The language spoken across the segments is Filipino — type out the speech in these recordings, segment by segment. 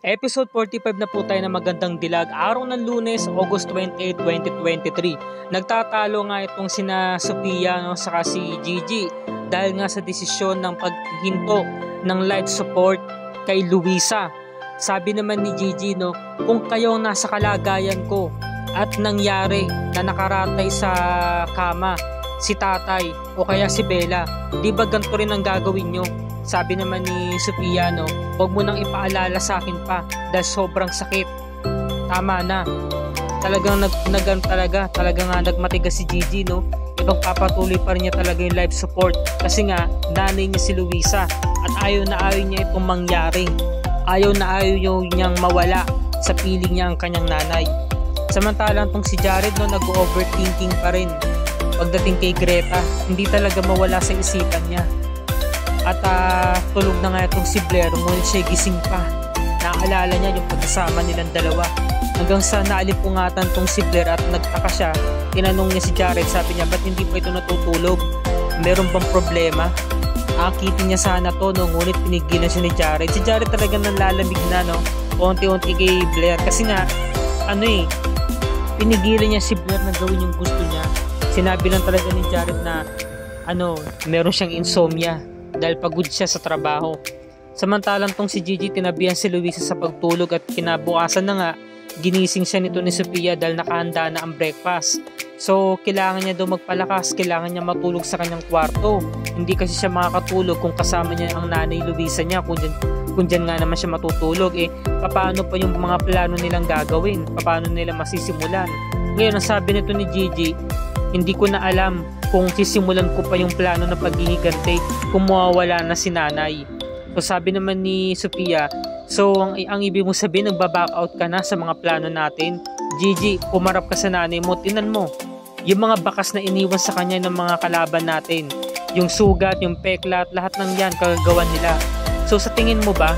Episode 45 na po tayo ng Magandang Dilag, araw ng Lunes, August 28, 2023. Nagtatalo nga itong sina Sophia saka si Gigi dahil nga sa desisyon ng paghinto ng life support kay Luisa. Sabi naman ni Gigi, kung kayo nasa kalagayan ko at nangyari na nakaratay sa kama si tatay o kaya si Bella, di ba ganito rin ang gagawin nyo? Sabi naman ni Sophia, huwag mo nang ipaalala sa akin pa dahil sobrang sakit. Tama na. Talagang nagmatigas si Gigi, Ibang papatuloy pa rin niya talaga yung life support kasi nga nanay niya si Luisa at ayaw niya itong mangyari. Ayaw niyang mawala sa piling niya ang kanyang nanay. Samantalang tong si Jared nag-overthinking pa rin. Pagdating kay Greta, hindi talaga mawala sa isipan niya. At tulog na nga itong si Blair, ngunit siya gising pa. Naaalala niya yung pagkasama nilang dalawa. Hanggang sa naalipungatan tong si Blair at nagtaka siya. Tinanong niya si Jared, sabi niya, ba't hindi pa ito natutulog? Meron bang problema? Akitin niya sana to, ngunit pinigilan siya ni Jared. Si Jared talagang nanlalamig na, unti-unti kay Blair. Kasi nga, pinigilan niya si Blair na gawin yung gusto niya. Sinabi lang talaga ni Jared na, meron siyang insomnia dahil pagod siya sa trabaho. Samantalang tong si Gigi, tinabihan si Luisa sa pagtulog at kinabukasan na nga, ginising siya nito ni Sophia dahil nakahanda na ang breakfast. So, kailangan niya daw magpalakas, kailangan niya matulog sa kanyang kwarto. Hindi kasi siya makakatulog kung kasama niya ang nanay Luisa niya, kung dyan nga naman siya matutulog. Paano pa yung mga plano nilang gagawin? Paano nila masisimulan? Ngayon, ang sabi nito ni Gigi, hindi ko na alam kung sisimulan ko pa yung plano ng paghihigante kung mawawala na si nanay. So sabi naman ni Sophia, so ang ibig mo sabihin, nagbaback out ka na sa mga plano natin? Gigi, pumarap ka sa nanay mo, tinan mo yung mga bakas na iniwan sa kanya ng mga kalaban natin, yung sugat, yung peklat, lahat ng yan kagagawan nila. So sa tingin mo ba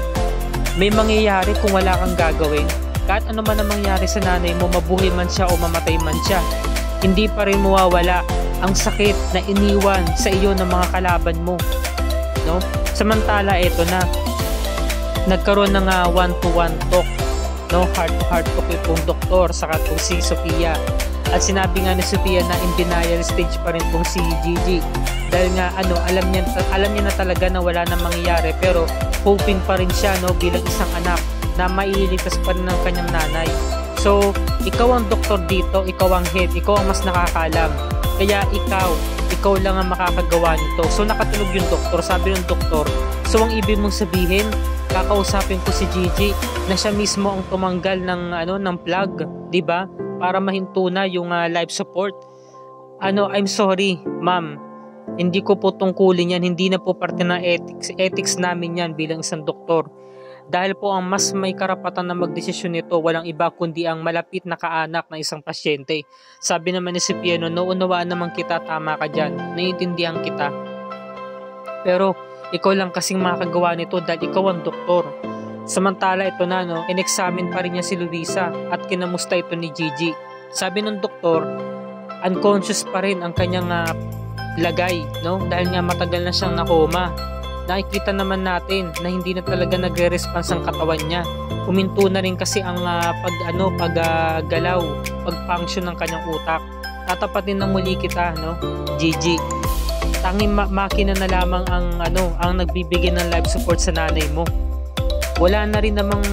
may mangyayari kung wala kang gagawin? Kahit ano man ang mangyari sa nanay mo, mabuhay man siya o mamatay man siya, hindi pa rin mawawala ang sakit na iniwan sa iyo ng mga kalaban mo, Samantala, ito na, nagkaroon ng one-to-one talk, heart-to-heart talk itong doktor saka itong si Sophia. At sinabi nga ni Sophia na in denial stage pa rin itong si Gigi dahil nga alam niya na talaga na wala nang mangyayari, pero hoping pa rin siya bilang isang anak na mailigtas pa rin ng kanyang nanay. So, ikaw ang doktor dito, ikaw ang head, ikaw ang mas nakakaalam. Kaya ikaw lang ang makakagawa nito. So nakatulog yung doktor, sabi ng doktor. So ang ibig mong sabihin, kakausapin ko si Gigi na siya mismo ang tumanggal ng plug, 'di ba? Para mahinto na yung life support. I'm sorry, ma'am. Hindi ko po tungkulin yan, hindi na po parte ng ethics namin yan bilang isang doktor. Dahil po ang mas may karapatan na magdesisyon nito, walang iba kundi ang malapit na kaanak ng isang pasyente. Sabi naman ni Sophia, naunawaan naman kita, tama ka dyan, naiintindihan kita. Pero ikaw lang kasing makakagawa nito dahil ikaw ang doktor. Samantala ito na, in-examine pa rin niya si Luisa at kinamusta ito ni Gigi. Sabi ng doktor, unconscious pa rin ang kanyang lagay, dahil nga matagal na siyang nakoma. Nakikita naman natin na hindi na talaga nagre-response ang katawan niya. Huminto na rin kasi ang paggalaw, pag-function ng kanyang utak. Tatapatin na muli kita, Gigi. Tanging makina na lamang ang nagbibigay ng life support sa nanay mo. Wala na rin namang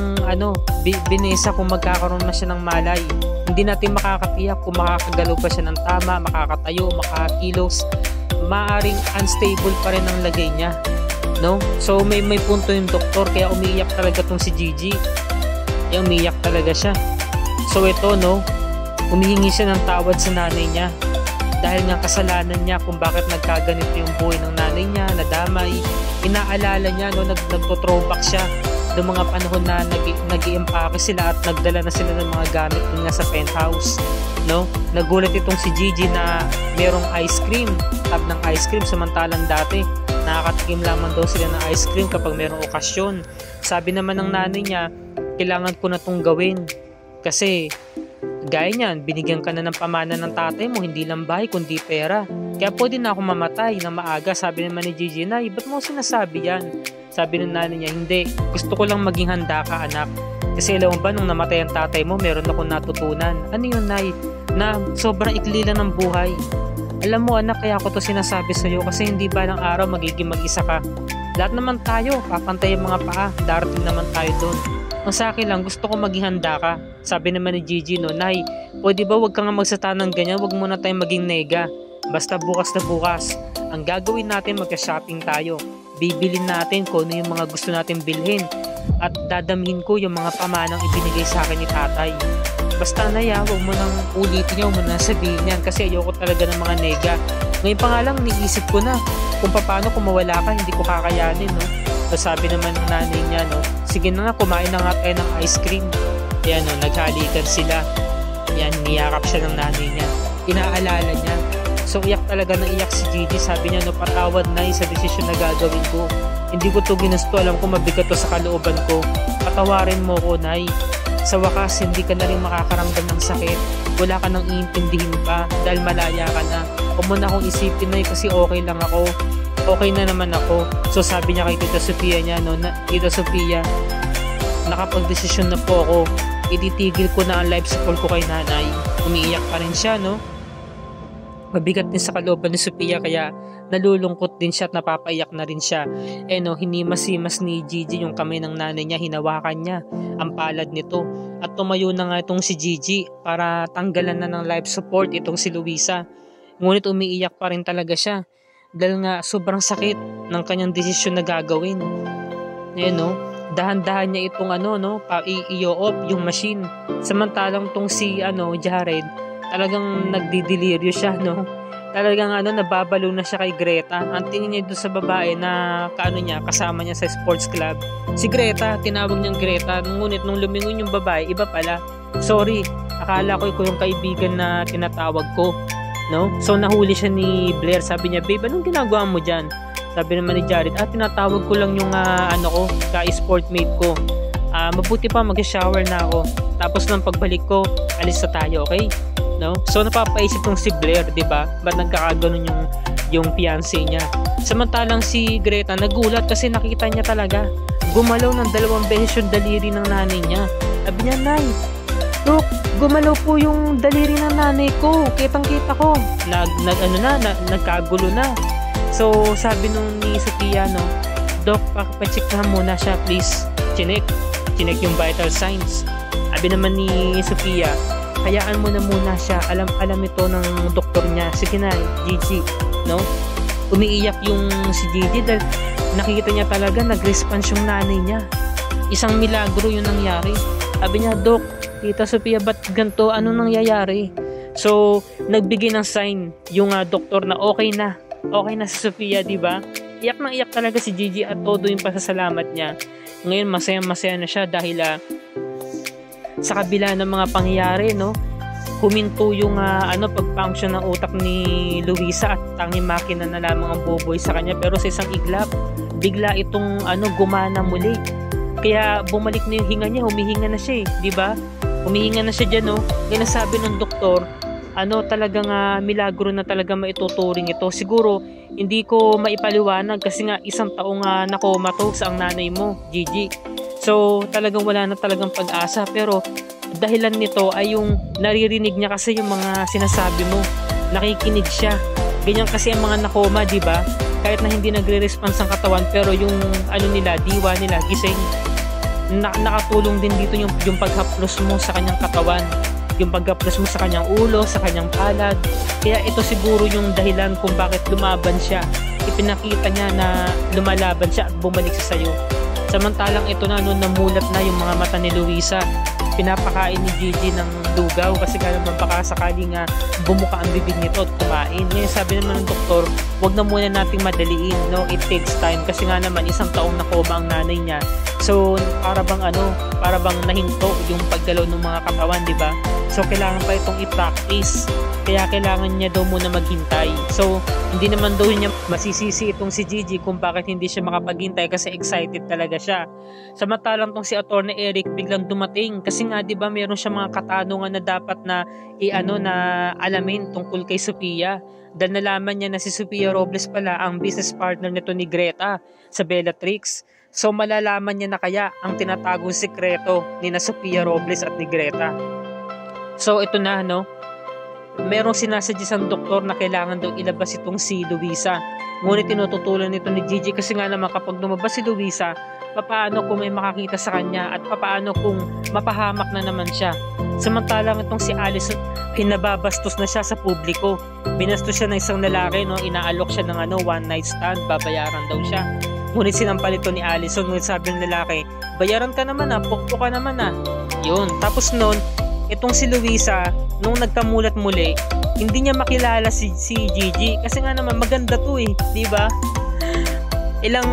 binesa kung magkakaroon na siya ng malay. Hindi natin makakatiyak kung makakagalaw pa siya ng tama, makakatayo, makakakilos. Maaring unstable pa rin ang lagay niya. So may punto yung doktor, kaya umiiyak talaga tong si Gigi. Kaya umiiyak talaga siya. So ito, humihingi siya ng tawad sa nanay niya dahil nga kasalanan niya kung bakit nagkaganito yung buhay ng nanay niya, nadamay. Inaalala niya, nagto-throwback siya ng mga panahon na nag-i-empake sila at nagdala na sila ng mga gamit nga sa penthouse. Nagulat itong si Gigi na merong ice cream, tab ng ice cream, samantalang dati nakakatikim lamang daw sila ng ice cream kapag merong okasyon. Sabi naman ng nanay niya, kailangan ko na itong gawin kasi gaya niyan, binigyan ka na ng pamana ng tatay mo, hindi lang bahay kundi pera. Kaya pwede na ako mamatay na maaga. Sabi naman ni Gigi, Nay, ba't mo sinasabi yan? Sabi ng nanay niya, hindi, gusto ko lang maging handa ka anak. Kasi alam mo ba, nung namatay ang tatay mo, meron akong natutunan. Ano yun, Nay? Na sobrang ikli lang ng buhay. Alam mo anak, kaya ako to sinasabi sa'yo kasi hindi ba ng araw magiging mag-isa ka. Lahat naman tayo, papantay ang mga paa, darating naman tayo doon. Ang sa akin lang, gusto ko maging handa ka. Sabi naman ni Gigi, no, Nay, pwede ba wag ka nga magsata ng ganyan, wag muna tayong maging nega. Basta bukas na bukas, ang gagawin natin, magka-shopping tayo. Bibilin natin kung ano yung mga gusto natin bilhin. At dadamhin ko yung mga pamanang ibinigay sa akin ni tatay. Basta Nay, huwag mo nang ulitin yan, huwag mo nang sabihin yan kasi ayoko talaga ng mga nega. Ngayon pa nga lang, niisip ko na kung paano kung mawala ka, hindi ko kakayanin, no? So sabi naman ng nanay niya, no, sige na nga, kumain na nga tayo ng ice cream. Ayan, no, naghalikan sila. Ayan, niyakap siya ng nanay niya. Inaalala niya. So iyak talaga ng iyak si Gigi. Sabi niya, no, patawad Nay sa desisyon na gagawin ko. Hindi ko to ginusto, alam ko mabigat to sa kalooban ko. Patawarin mo ko, Nay. Sa wakas, hindi ka na rin makakaramdam ng sakit. Wala ka nang iintindihin pa dahil malaya ka na. Huwag mo na akong isipin na kasi okay lang ako. Okay na naman ako. So sabi niya kay Tita Sofia niya, no, Tita Sofia, nakapag-desisyon na po ako. Ititigil ko na ang life support ko kay nanay. Umiiyak pa rin siya, no? Mabigat din sa kalooban ni Sofia kaya nalulungkot din siya at napapaiyak na rin siya. No, hinimas-himas ni Gigi yung kamay ng nanay niya, hinawakan niya ang palad nito. At tumayo na nga itong si Gigi para tanggalan na ng life support itong si Luisa. Ngunit umiiyak pa rin talaga siya dahil nga sobrang sakit ng kanyang desisyon na gagawin. No, dahan-dahan niya itong i-off yung machine. Samantalang tong si Jared, talagang nagdidelirio siya, no? Talagang nababalo na siya kay Greta. Ang tingin niya doon sa babae na kasama niya sa sports club. Si Greta, tinawag niyang Greta. Ngunit nung lumingon yung babae, iba pala. Sorry, akala ko yung kaibigan na tinatawag ko, no? So nahuli siya ni Blair. Sabi niya, babe, anong ginagawa mo dyan? Sabi naman ni Jared, tinatawag ko lang yung ka-sportmate ko. Mabuti pa, mag-shower na ako. Tapos nang pagbalik ko, alis na tayo, okay? No? So napapaisip nung si Blair, 'di ba? Ba't nagkakaganon yung fiancé niya? Samantalang si Greta nagulat kasi nakita niya talaga gumalaw ng 2 beses yung daliri ng nanay niya. Sabi niya, Nay, look, gumalaw po yung daliri ng nanay ko. Kitang-kita ko. Nagkagulo na. So sabi nung ni Sofia, no, Doc, pacheck na muna siya, please. Chinek yung vital signs. Sabi naman ni Sofia, hayaan mo na muna siya. Alam ito ng doktor niya. Sige na, Gigi, no? Umiiyak yung si Gigi dahil nakikita niya talaga nag-response yung nanay niya. Isang milagro yung nangyari. Sabi niya, Dok, Tita Sofia, ba't ganito? Ano nangyayari? So, nagbigay ng sign yung doktor na okay na si Sofia, di ba? Iyak na iyak talaga si Gigi at todo yung pasasalamat niya. Ngayon, masaya na siya dahil sa kabila ng mga pangyayari, no, huminto yung pag-function ng utak ni Luisa at tanging makina na lamang ang bubuhay sa kanya. Pero sa isang iglap, bigla itong gumana muli. Kaya bumalik na yung hinga niya, humihinga na siya, di ba? Humihinga na siya diyan, no. Kaya nasabi ng doktor, talagang milagro na talaga maituturing ito. Siguro hindi ko maipaliwanag kasi nga 1 taong nakomatos ang nanay mo, Gigi. So talagang wala na talagang pag-asa, pero dahilan nito ay yung naririnig niya kasi yung mga sinasabi mo. Nakikinig siya. Ganyan kasi ang mga nakoma, di ba? Kahit na hindi nagre-response ang katawan, pero yung diwa nila, gising. Nakatulong din dito yung paghaplos mo sa kanyang katawan. Yung paghaplos mo sa kanyang ulo, sa kanyang palad. Kaya ito siguro yung dahilan kung bakit lumaban siya. Ipinakita niya na lumalaban siya at bumalik siya sa'yo. Samantalang ito na namulat na yung mga mata ni Luisa. Pinapakain ni Gigi ng lugaw kasi nga naman baka sakaling bumuka ang bibig nito at kumain. Ngayon sabi naman ng doktor, wag na muna nating madaliin, no? It takes time kasi nga naman 1 taong nakoma ang nanay niya. So para bang nahinto yung paggalaw ng mga katawan, di ba? So kailangan pa itong i-practice. Kaya kailangan niya daw muna maghintay. So hindi naman daw niya masisisi itong si Gigi kung bakit hindi siya makapaghintay kasi excited talaga siya. Samantalang tong si Atty. Eric biglang dumating kasi nga 'di ba meron siya mga katanungan na dapat na na alamin tungkol kay Sofia. Dahil nalaman niya na si Sofia Robles pala ang business partner nito ni Greta sa Bellatrix. So malalaman niya na kaya ang tinatagong sikreto ni na Sofia Robles at ni Greta. So ito na, no? Merong sinasuggest ang doktor na kailangan daw ilabas itong si Luisa. Ngunit tinututulan nito ni Gigi kasi nga naman kapag lumabas si Luisa, papaano kung may makakita sa kanya at papaano kung mapahamak na naman siya. Samantalang itong si Allison, pinababastos na siya sa publiko. Binastos siya ng isang lalaki, no? Inaalok siya ng one night stand, babayaran daw siya. Ngunit sinampal ito ni Allison, ngunit sabi ng lalaki, bayaran ka naman pukpok ka naman Yun, tapos noon, itong si Luisa, nung nagkamulat muli, hindi niya makilala si Gigi kasi nga naman maganda to di ba? Ilang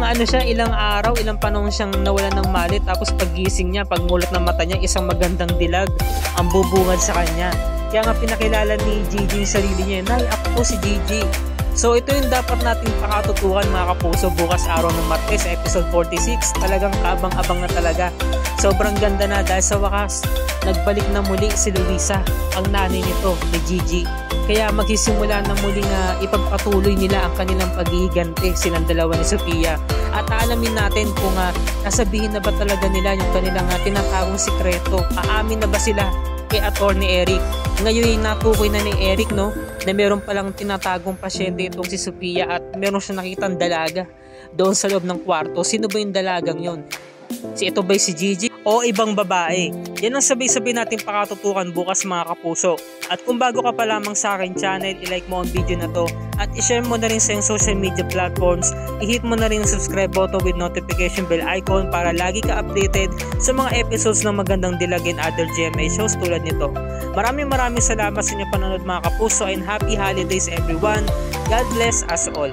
araw, ilang panahon siyang nawalan ng malit, tapos paggising niya, pagmulat ng mata niya, isang magandang dilag ang bubungad sa kanya. Kaya nga pinakilala ni Gigi yung sarili niya, nay, ako po si Gigi. So ito yung dapat nating pakatutukan mga kapuso bukas araw ng Martes, episode 46. Talagang kaabang-abang na talaga. Sobrang ganda na dahil sa wakas, nagbalik na muli si Luisa, ang nanay nito ni Gigi. Kaya magsisimula na muling ipagpatuloy nila ang kanilang paghihiganti, silang dalawa ni Sofia. At aalamin natin kung nasabihin na ba talaga nila yung kanilang tinatagong sikreto. Aamin na ba sila kay Attorney Eric? Ngayon natukoy na ni Eric, no, na meron palang tinatagong pasyente itong si Sofia at meron siya nakitang dalaga doon sa loob ng kwarto. Sino ba yung dalagang yon? Ito ba si Gigi o ibang babae? Yan ang sabay-sabay natin pakatutukan bukas mga kapuso. At kung bago ka pa lamang sa akin channel, i-like mo ang video na to at i-share mo na rin sa iyong social media platforms. I-hit mo na rin ang subscribe button with notification bell icon para lagi ka updated sa mga episodes ng magandang dilag and other GMA shows tulad nito. Maraming salamat sa inyong panonood mga kapuso and happy holidays everyone. God bless us all.